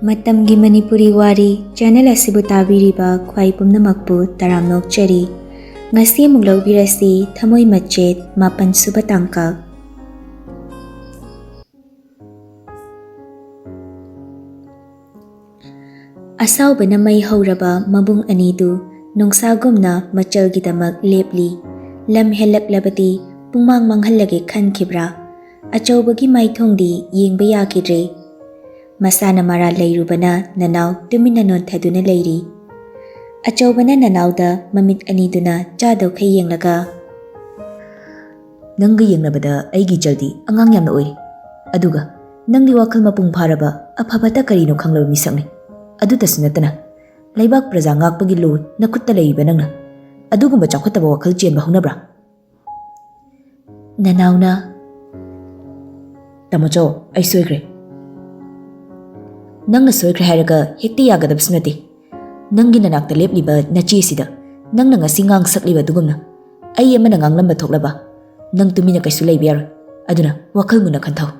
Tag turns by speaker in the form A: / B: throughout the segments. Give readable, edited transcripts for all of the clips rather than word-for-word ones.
A: Matamgi Manipuri Wari channel asibu tabiriba khwai pumnamakpu taram nokchari. Ngasi amuk laubirasi Thamoi Machet 8 suba tangkak. Asawbana mai hauraba mabung anidu nungsagumna machalgidamak lepli. Lam helaklabati pungmang manghallage khankibra. Achawbagi maithongdi yengba yakidre. Masana mara layrubana nanaw tumina nontaduna layri. Achawbana nanawda mamit aniduna chadaw kay yenglaga.
B: Nangga yenglabada aigi jaldi angang yamna oiri. Aduga nangdi wakal mapung pharaba aphabata karino khanglaba misakni. Adutas natana laibak praja ngakpagi lo nakutta layriba nangna. Adugumba chawkhataba wakal chenba hunabra.
A: Nanawna
B: Tamocho ay soigre. Nangna soigre haraga hekti yagadabs nati. Nanggi nanakta lepliba nachi sida. Nangna ngasi ngang sakliba dugumna. Ay amana nganglamba thoklaba. Nang tumina kaysu laybiyar. Aduna wakal muna khantaw.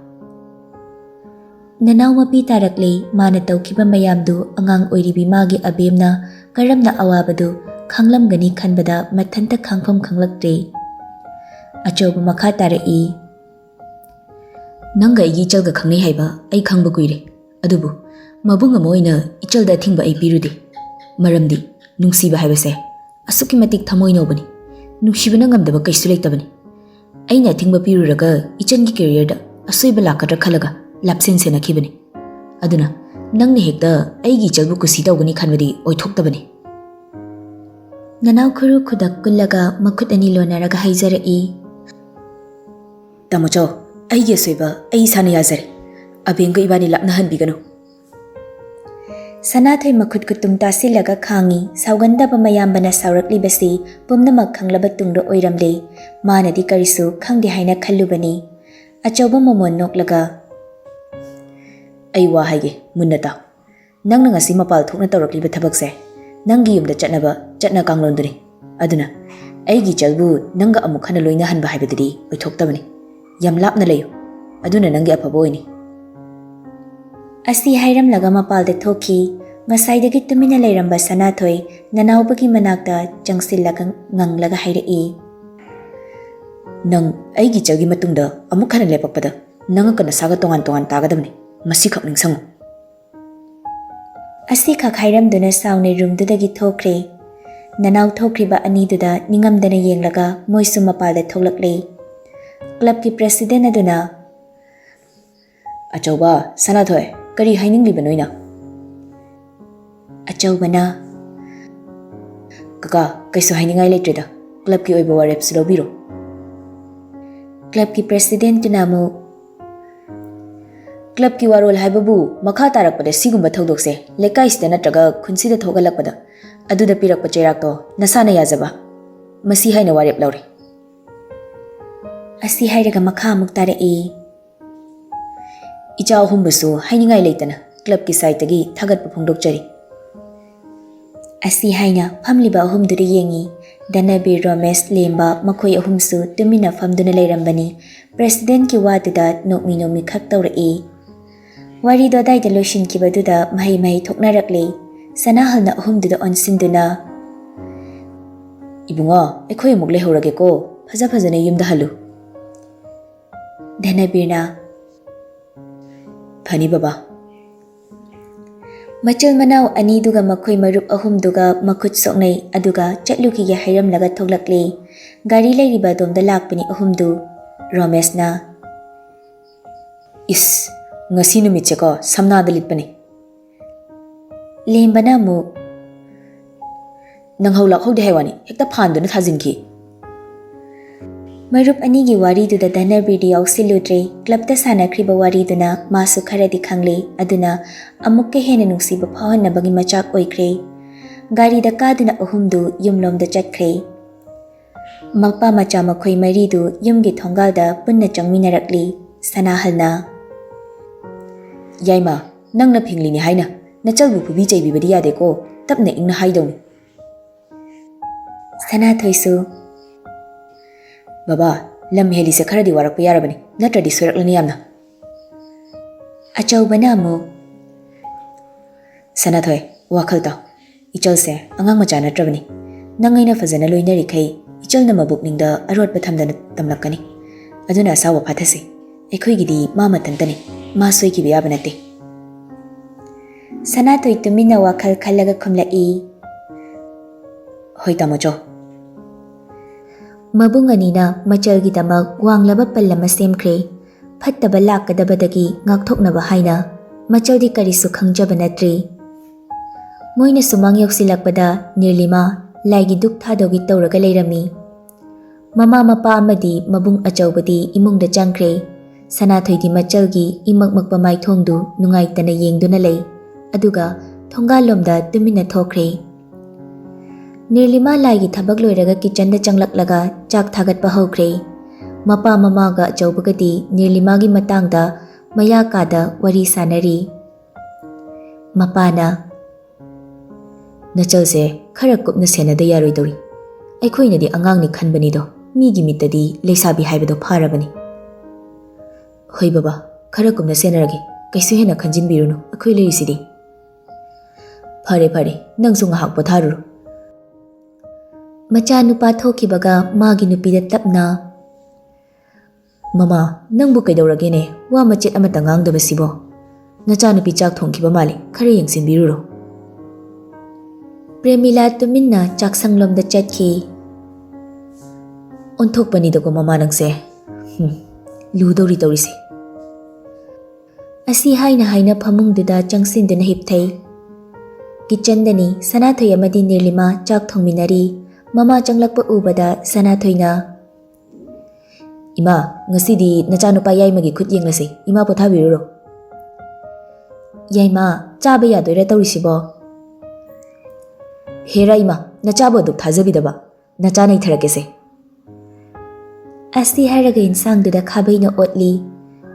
A: Nanaw mapi tarakle mana tawkiba mayamdu angang oiribi magi abemna karamna awabadu khanglamgani khanbada mathanta khangpham khanglaktre. Achawba makha tarai.
B: Nangga aigi ichalga khangnei haiba ay khangba kuire. Adubu mabung amoina ichalda thingba ay pirudi. Maramdi nungsiba haibase asuki matik thamoi nobani. Nungsibana ngamdaba kaysu leitabani. Aina thingba piruraga ichangi career da asoiba lakadra khalaga lapsen sena khibani. Aduna nangni hekta aigi ichalbu kusi tawgani khanbadi oithoktabani.
A: Nanaw khuru khudak kullaga makhut ani lonaraga haijarai.
B: Tamocho aigi asoiba ai sana yazare. Abenga ibani lapna hanbigano.
A: Sanathoi makhut kutum tasilaga khangi saugandaba mayambana sauraklibasi pumnamak khanglaba tungdo oiramle manadi karisu khangdi haina khallubani. Achawba momon noklaga
B: ay wa haige munna taw. Nangna ngasi mapal thokna tawrakliba thabakse nanggi yumda chatna kanglonduni. Aduna aigi chalbu nangga amuk khana loina hanba haibadidi oithoktabani. Yam lapna layo. Aduna nanggi afaba oini.
A: Asi hairamlaga mapalda thoki ngasaidagi tumina layramba Sanathoi nanawbagi manakta changsillaga nganglaga hairai.
B: Nang aigi chalgi matungda amuk khana lepakpada nanga kana saga tongan tagadamni. Masi khak ningsango.
A: Asi khak hairamduna saune roomdudagi thokre. Nanaw thokriba aniduda ningamdana yenglaga moisu mapalda thoklakle. Club ki president aduna
B: Achawba Sanathoi kari hainingliba noina.
A: Achawbana
B: Kaka kaisu hainingai leitreda club ki oiba warep silobiro.
A: Club ki president tunamu
B: Club ki warol haibabu makha tarakpada sigumba thodokse lekai sida natraga khunsida thogalakpada aduda pirakpa cheirakto nasana yazaba masi haina warep laure.
A: Asi hairaga makha amuk tarai.
B: Icha ahumbusu hainingai leitana club ki site tagi thagatpa phongdokchari.
A: Asi haina famliba ahumduri yengi Danabi Romesh lemba makhoi ahumsu tumina famduna leirambani president ki waduda nokmi khak tawrai. Wari do daida loishin kibaduda mahi thoknarakle sanahalna ahumduda onsinduna
B: Ibunga ekhoi amuk lehorage ko phajana yumda halu.
A: Dhanabirna
B: Phani baba.
A: Machal manaw aniduga makhoi marup ahumduga makhut soknai aduga chatluki ya hairamlaga thoklakle. Gari lairiba domda lakpani ahumdu. Romeshna
B: Is ngasi numitse ko samnada litpani.
A: Lembana mu
B: Nang haulak hodi haiwani hekta phanduna thajinki.
A: Marup anigi wariduda Dhanabirdi yausiludre clubta sanakriba wariduna masu kharadi khangle aduna amukke hena nungsiba phawannabagi machak oikre. Garida kaduna ahumdu yumlomda chatkre. Mapa macha makhoi maridu yumgi thongalda punna changminarakli. Sanahalna
B: Yaima nangna phinglini haina nachalbu phubi chaibibadi yade ko tapna ingna haidawni.
A: Sanathoisu
B: Baba lam helise kharadi warakpa yarabani natradi soiraklani yamna.
A: Achawbana mu
B: Sanathoi, wakhal tau. Ichal se angang macha natrabani. Nangaina fazana loinari khai ichal na mabuk ningda arot pathamdana tamlakkani. Aduna asawa phathasi. Ekhoigidi ma matantani. Ma soiki biyaba nate.
A: Sanathoi tumina wakhal khallaga khumlai.
B: Hoi tamocho.
A: Mabung anina machalgidamak wanglaba pallama semkhre. Phattaba lakkadabadagi ngakthoknaba haina machaldi karisu khangjaba natri. Moina sumang yoksilakpada Nirlima laigi duk thadogi tawraga leirami. Mama mapa amadi mabung achaubadi imungda changkhre. Sanathoidi machalgi imakmakpa maithongdu nungaitana yengduna lei. Aduga thongalomda tumina thokre. Nirlima laigi thabak loiraga kitchen da changlaklaga chak thagatpa hokre. Mapa mamaga achaubagadi Nirlimagi matangda mayakada wari sanari. Mapana
B: Nachal se khara kupna senada yaroi dori. Aikhoina di angang ni khanbani do. Migi mitadi leisabi haibado pharabani. Hoi baba, khara kupna senaragi. Kaisu hena khanjin birunu. Akhoi leisidi. Phare phare, nangsu ngahak potharuru.
A: Macha nupa thokibaga magi nupida tapna.
B: Mama, nangbu kaidauragene. Wa machet amata ngangdaba sibo. Nacha nupi chak thongkiba mali. Khara yengsin biruru.
A: Premila tuminna chaksanglomda chatki.
B: Onthokpani dago mama nangse. Ludori tawrisi.
A: Asi haina phamungduda changsinduna hipthai. Kitchen dani Sanathoi amadi Nirlima chak thongminari. Mama changlakpa ubada Sanathoina.
B: Ima, ngasidi nacha nupa yaimagi khut yenglasi. Ima pothabiruro.
A: Yaima, chaba yadoira tawrisibo.
B: Hera ima, nachabo duk thazabidaba. Nacha nai tharakese.
A: Asi haraga insangduda khabaina otli.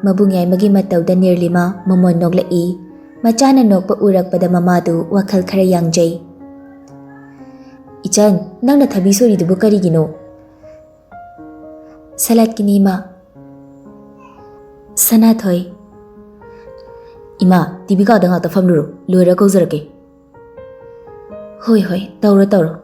A: Mabung yaimagi matawda Nirlima mamon noglai. Machana nokpa urakpada mamadu wakhal khara yangjai.
B: Ichan, nangna thabi sori dubu karigino.
A: Salat kinima. Sanathoi.
B: Ima, tibika da ngakta famluru. Loira kauzarake.
A: Hoi, tawro.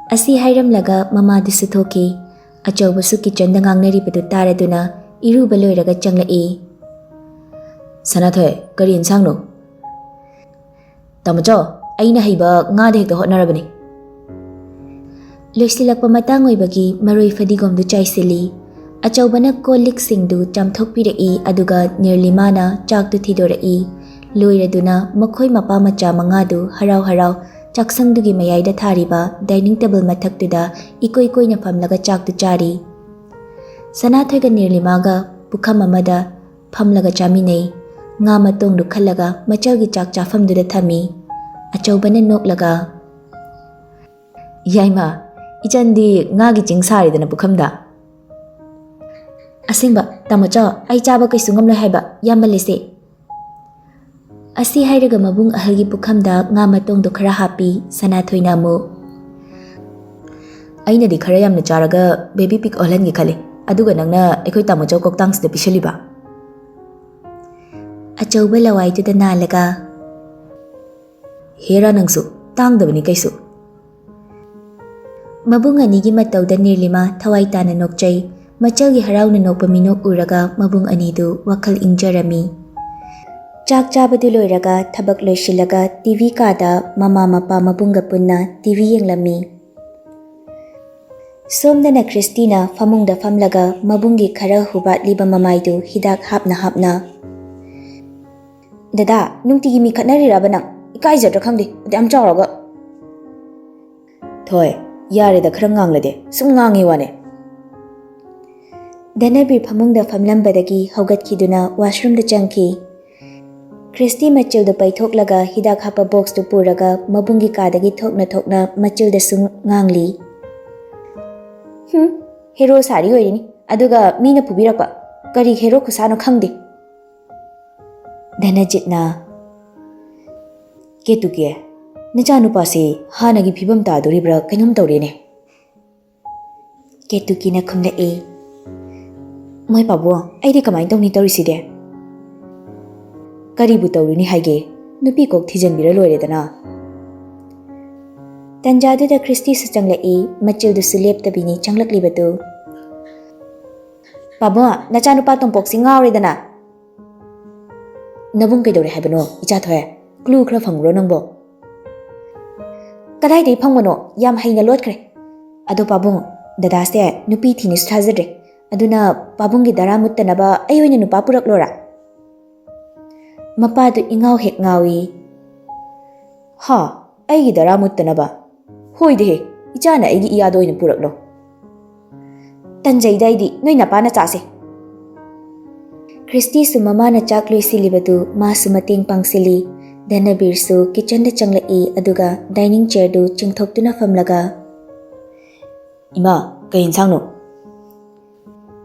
A: Asi hairamlaga mamadisu thoki. Achaubasu kitchen da ngangnaribadu taraduna iruba loiraga changlai.
B: Sanathoi, kari insang no? Tamacho, aina haiba nga de hekta hotnarabani.
A: Loisilakpa matang oibagi maroi fadigomdu chaisili. Achaubana kolik singdu chamthokpirai aduga Nirlimana chakdu thidorai. Loiraduna makhoi mapa macha mangadu harau chaksangdugi mayaida thariba dining table mathaktuda ikoina famlaga chaktu chari. Sanathoiga Nirlimaga pukham amada famlaga chaminei. Nga matongdu khallaga machalgi chak chafamduda thami. Achaubana noklaga.
B: Yaima, ichandi ngagi chingsaridana pukhamda.
A: Asingba, tamacho, ai chaba kaisu ngamla haiba, yamalese. Asi hairaga mabung ahalgi pukhamda nga matongdu khara hapi Sanathoina mu.
B: Aina di khara yamna charaga baby pig olangi khale. Aduga nangna ekhoi tamacho koktangsida pishaliba.
A: Achauba lawaiduda nalaga.
B: Hera nangsu, tangdabani kaisu.
A: Mabung anigi matawda Nirlima thawai tana nokchai. Machalgi harauna nokpa minok uraga mabung anidu wakhal ingjarami. Chak chabadu loiraga thabak loisilaga TV kada mama mapa mabungga punna TV yenglami. Somdana Christina famungda famlaga mabungi khara hubatliba mamaidu hidak hapna. Dada, nungtigi mi khatnariraba nang ikaijadra khangde adam chawraga.
B: Thoi, yareda khara nganglade sum ngangi wane.
A: Danabir famungda famlambadagi haugatkiduna washroom da changki. Christy machilda paithoklaga hidak hapa box tu puraga mabungi kadagi thokna machilda sung ngangli. Hero sari oirini aduga mina pubirakpa kari hero khusano khangde. Danajitna
B: Ketuke Nachanupase hanagi phibam tadoribra kainom tawrene.
A: Ketukina khumlae.
B: Moi pabo aidi kamai tawni tawriside. Karibu tawrini haige nupi kok thijanbira loiredana.
A: Tanjaduda Christy su changlai machildu su leptabini changlaklibatu.
B: Pabwa nacha nupa tompok si ngawredana. Nabung kaidore haibano icha thoe clue khra phangro nangbo. Kadai dei phangmano yam haina lotkre. Ado pabung dada se nupi thini thajadre. Aduna pabungi dara muttanaba ayoina nupa purak lora.
A: Mapadu ingau hek ngawi.
B: Ha, aigi dara muttanaba. Hoide ichana aigi iyado oina purak lo.
A: Tanjai daidi noi napana chase. Christy su mamana chak loisilibadu masu mateng pangsili. Dhanabir su kitchen da changlai aduga dining chair du chingthoktuna famlaga.
B: Ima, kay insang no?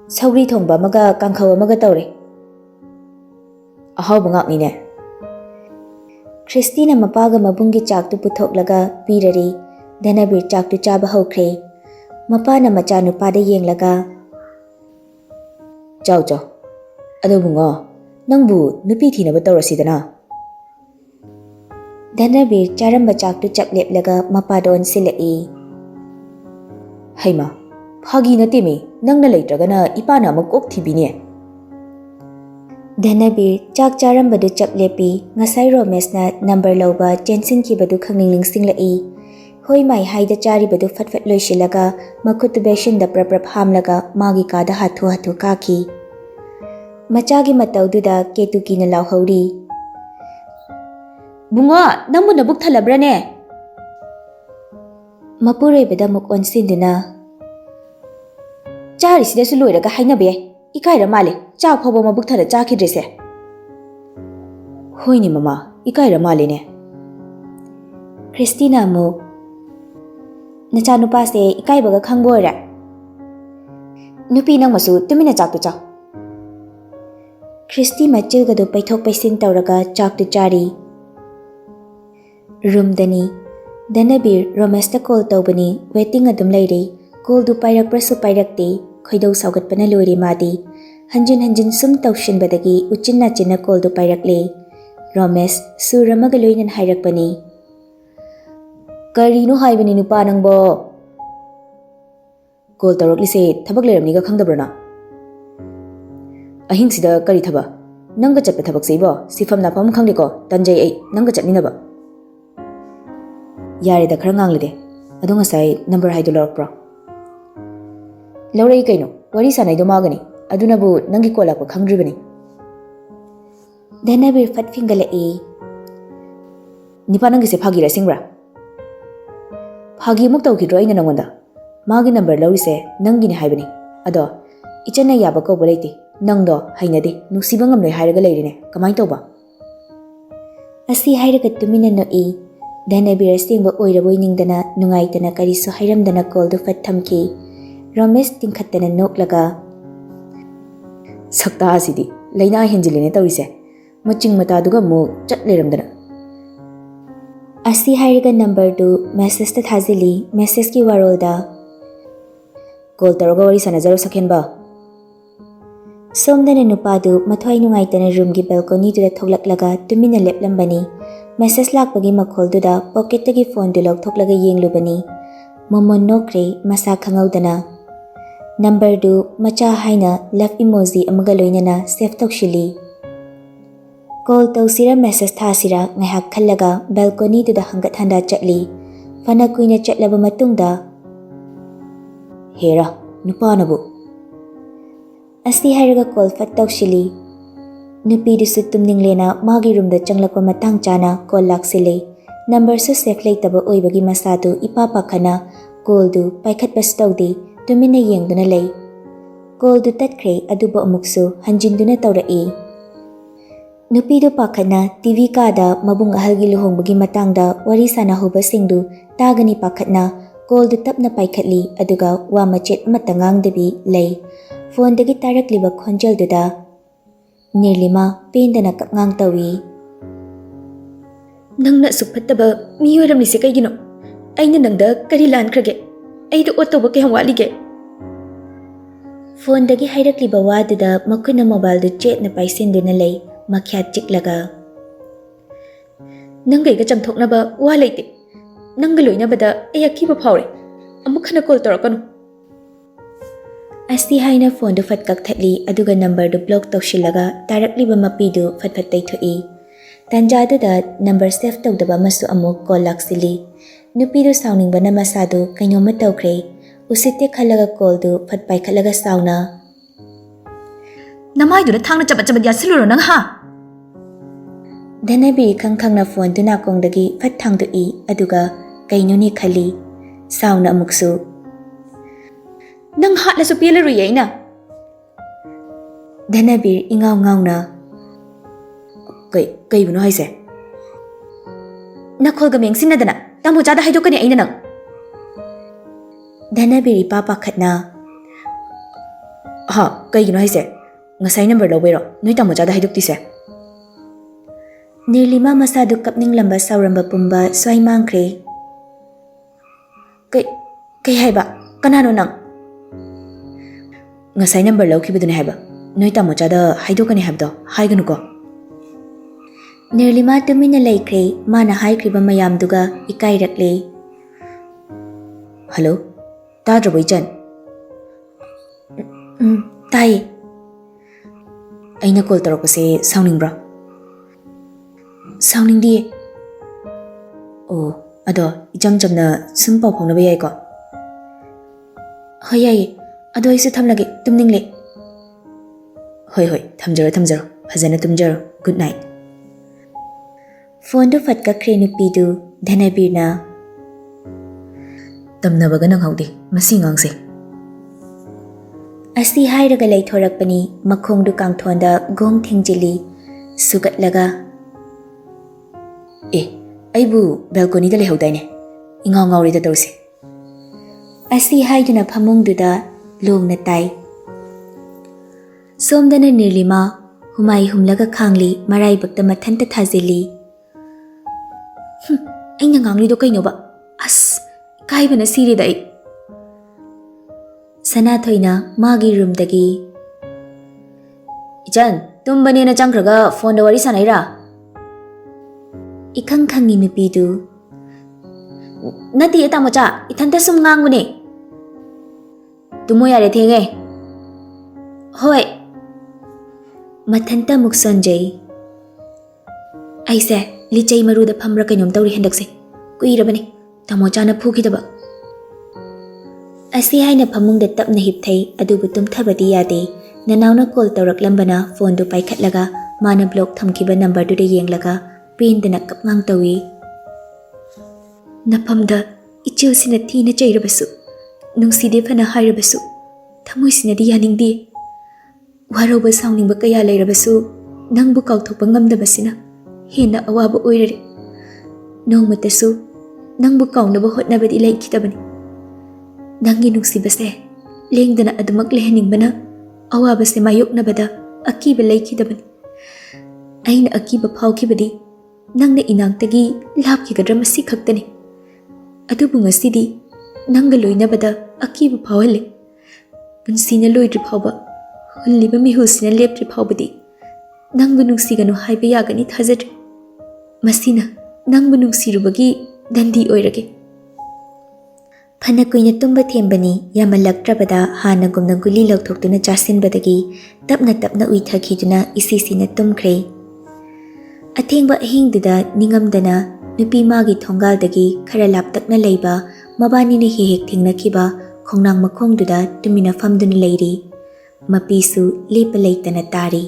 A: Sauri thongba maga kangkhaw maga tawre.
B: Ahaw bangak ni ne.
A: Christy na mapaga mabungi chak tu puthoklaga pirari. Dhanabir chak tu chaba hawkre. Mapa na macha nupada yenglaga.
B: Chow chow. Ado bunga, nangbu nupi thinaba tawrasidana.
A: Dhanabir charamba chak tu chap leplaga mapadon silai.
B: Haima, phagi na timi, nang na laitragana ipana magkok thibini.
A: Dhanabir chak charamba du chap lepi ngasai Romesh na number lawba Jensen ki badu khangling singlai. Hoi mai haida chari badu fatfat loisilaga makutu beshin da praprap hamlaga magi kada hathu kaki. Machagi mataududa ketuki na lawhauri.
B: Bunga, nangmu nabuk thalabrane.
A: Mapure bada muk onsinduna.
B: Chari sida su loiraga hainabe. Ikaira male, chak phawba mabuk thara chakhidrese. Hoini mama, ikaira male ne.
A: Christina muk. Nacha nupa se ikaibaga khangboira.
B: Nupi nang masu tumina chak tu chaw.
A: Christy machilga du paithok paisin tawraga chak tu chari. Room dani. Dhanabir Romesh ta call tawbani waiting adum lairi. Call du pairak prasu pairakti. Khoidau saugat pana loiri madi. Hanjin sum tawshin badagi uchin na chinna call du pairakle. Romesh suramaga loinan hairakpani.
B: Karino haibani nupa nangbo. Call tawraklise thabak leramniga khangdabrana. Ahing sida kari thaba. Nangga chatpa thabak seibo sifam na pam khangdeko tanjai ai nangga chatminaba. Yare da khara nganglide. Adu ngasai number haidu lorokpro. Laurai kaino wari sanai do magani. Adunabu nangi kola ko khangdribani.
A: Dhanabir fat fingalai.
B: Nipa nangi se phagi ra singra. Phagi muk tawkidro aina nangonda. Magi number laurise nangi ni haibani. Ado ichana yaba ko bolaiti. Nangdo hainade nusiba ngamloi hairaga leirine. Kamai tawba?
A: Asi hairaga tumina noi. Dhanabir asingba oiraboi ningdana nungaitana karisu hairamdana call du fat thamki. Romesh tingkhattana noklaga.
B: Sakta asidi laina henjiline tawise. Maching mataduga mu chat leramdana.
A: Asi hairaga number du message ta thazili message ki warolda.
B: Call taraga wari sanajaro sakhenba.
A: Somdana nupadu mathwai nungaitana room gi balcony du da thoklaklaga tumina leplambani. Message lakpagi makhol du da pocket tagi phone du lok thoklaga yenglubani. Momon nokre masa khangaudana. Number du macha haina love emoji amaga loinana save tokshili. Call tawsira message thasira ngaihak khallaga balcony du da hangat handa chatli. Fana kuina chatlaba matungda.
B: Hera, nupa nabu.
A: Asi hairaga call fat tawshili. Nupi du su tumninglena magi room da changlakwa matang chana call laksile. Number su save laitaba oibagi masadu ipapa khana call du paikhat pastawdi tumina yengduna lay. Call du tatkre aduba amuksu hanjinduna tawrai. Nupi du pakhana TV kada mabung ahalgi luhongbagi matangda wari sana huba singdu tagani pakhatna call du tapna paikhatli aduga wa machet matangang dabi lay. Phone dagi tarakliba khonjal duda. Nirlima pendana kapngang tawi.
B: Nangna sukphattaba miyoram lise kaigino. Aina nangda kari lankrage. Aidu otoba kayang walige.
A: Phone dagi hairakliba waduda makuna mobile du chet na paisinduna lay. Makhyat chiklaga.
B: Nangay ka chamthoknaba wa leite. Nangaloy na bada ay akiba phawre. Amuk khana call torakanu.
A: Asti haina phone do fat kakthali aduga number do block tawshilaga tarakliba mapi do fat taithoi. Tanjada da number save tawdaba masu amuk call laksili. Nupi do sounding bana masado kainoma tawkre. Usitte khalaga call do fat pai khalaga sauna.
B: Namay do na thangna chabat chabat yasiluro nang ha.
A: Dhanabi khang na phone do nakong dagi fat thang do I aduga kaino ni khali. Sauna amuksu.
B: Nang hat la su pila ru yai na.
A: Dhanabir ingaw ngaw na.
B: Kay buno haise. Nakol gameng sinadana. Tamo jada haido kani aina nang.
A: Dhanabir ipapakhat na.
B: Ha, kay gino haise. Ngasay number daw bero. Noy tamo jada haidok tise.
A: Nirlima masado kapning lamba sauramba pumba swai mangkre.
B: Kay haiba. Kanano nang. Ngasay number law kibidun haiba. Noy tamo jada haidok kani haibdo. Haiganu ko.
A: Nirlima tumina laikre mana haikriba mayam duga ikai rakle.
B: Hello? Tadra boy chan.
A: Tai.
B: Aina call tarok se sounding bra.
A: Sounding di.
B: Oh, ado ijam jamna sum pau phong na bayai ko.
A: Hoyai. Ado isu thamlage tumning le.
B: Hoi thamjaro phajana tumjaro. Good night.
A: Phone do fat ka kre nupi du Dhanabir na.
B: Tamnabaga nang haude masi ngangse.
A: Asi hairaga laithorakpani makhong du kangthonda gong thingjili sugatlaga.
B: Aibu balcony da lehaudaine. Ingaw ngawri da tawse.
A: Asi haiduna phamungduda longna tai. Somdana Nirlima humai humlaga khangli maraibakta mathanta thajili.
B: Aina ngangli do kaino ba? As kaibana siri dai.
A: Sanathoina magi room dagi.
B: Ichan, tumbani na changkraga phone da wari sanaira.
A: Ikang khangi nupi du.
B: Nati eta mocha, ithanta sum ngangune. Tumo yare thenge. Hoi.
A: Mathanta muk sonjay.
B: Aise lichai maruda phamra kainom tawri hendakse. Kuirabani. Tamocha na phukidaba.
A: Asi haina phamungda tapna hipthai adubu tumthabadi yade. Nanauna call tawraklambana phone du paikhatlaga mana block thamkiba number du de yenglaga pindana kapngang tawi. Napamda ichil sina thina chairabasu. Nungside phana hairabasu. Thamoi sina di yaningdi. Waroba sounding ba kaya lairabasu. Nangbu kauthokpa ngamdabasina. Hena awaba oirare. Nongmatasu nangbu kaunaba hotnabadi laikhitabani. Nangi nungsibase lengdana adumak lehaningbana awabase mayoknabada akiba laikhidabani. Aina akiba phawkhibadi nangna inangtagi lapkigadra masi khaktani. Adubu ngasidi nangga loinabada akiba phawale. Punsina loidri phawba hulliba mihulsina lepri phawbadi nangbu nungsiganu haiba yagani thajadri. Masina nangbu nungsirubagi dandi oirage. Phana kuina tumba thembani yamalaktrabada hana gumna guli lauthoktuna chasinbadagi tapna uithakiduna isisina tumkhre. Athengba ahingduda ningamdana nupi magi thongal-dagi khara laptakna leiba mabani na hehek thengnakiba khongnang makhongduda tumina famduna leiri. Mapisu lepa leitana tari.